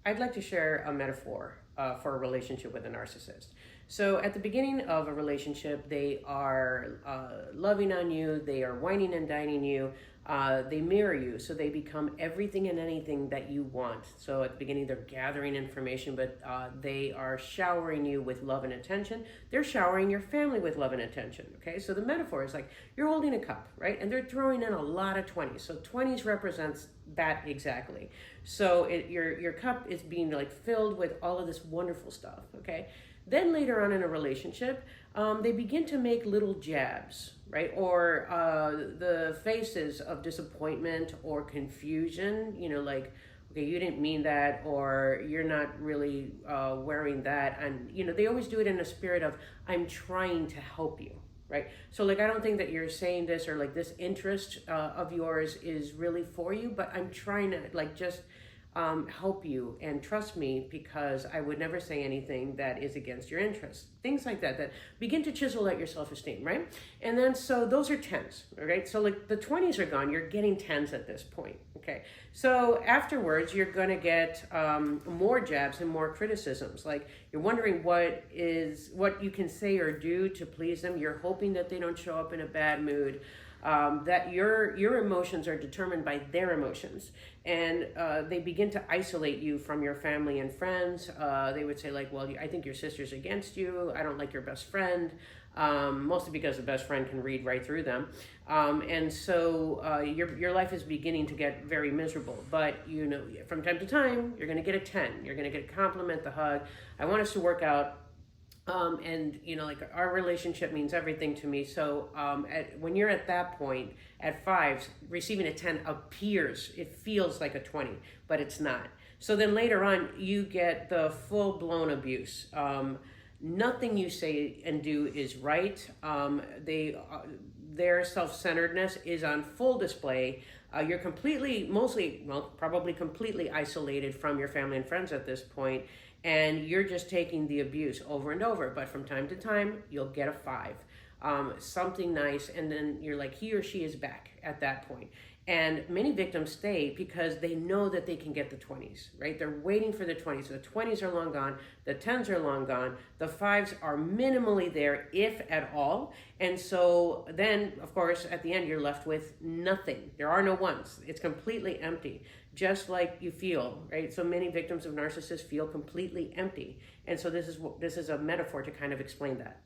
I'd like to share a metaphor for a relationship with a narcissist. So, at the beginning of a relationship, they are loving on you, they are whining and dining you, they mirror you, so they become everything and anything that you want. So, at the beginning, they're gathering information, but they are showering you with love and attention. They're showering your family with love and attention. Okay, so the metaphor is like you're holding a cup, right? And they're throwing in a lot of 20s. So, 20s represents that exactly. So your cup is being like filled with all of this wonderful stuff. Okay, then later on in a relationship, they begin to make little jabs, right? Or the faces of disappointment or confusion. Like, okay, you didn't mean that, or you're not really wearing that, and they always do it in a spirit of I'm trying to help you. Right. So like, I don't think that you're saying this, or like this interest of yours is really for you, but I'm trying to like just help you and trust me, because I would never say anything that is against your interests. Things like that, that begin to chisel at your self-esteem, right? And then, so those are 10s, right? So like the 20s are gone, you're getting 10s at this point, okay? So afterwards, you're gonna get more jabs and more criticisms. Like, you're wondering what you can say or do to please them. You're hoping that they don't show up in a bad mood. That your emotions are determined by their emotions, and they begin to isolate you from your family and friends. They would say like, well, I think your sister's against you. I don't like your best friend, mostly because the best friend can read right through them. And so your life is beginning to get very miserable. But from time to time, you're going to get a 10. You're going to get a compliment, the hug. I want us to work out. And like, our relationship means everything to me. So when you're at that point at 5s, receiving a 10 appears, it feels like a 20, but it's not. So then later on, you get the full-blown abuse. Nothing you say and do is right. Their self-centeredness is on full display. You're probably completely isolated from your family and friends at this point, and you're just taking the abuse over and over. But from time to time, you'll get a 5, something nice, and then you're like, he or she is back at that point. And many victims stay because they know that they can get the 20s, right? They're waiting for the 20s. The 20s are long gone. The 10s are long gone. The 5s are minimally there, if at all. And so then, of course, at the end, you're left with nothing. There are no 1s. It's completely empty, just like you feel, right? So many victims of narcissists feel completely empty. And so this is a metaphor to kind of explain that.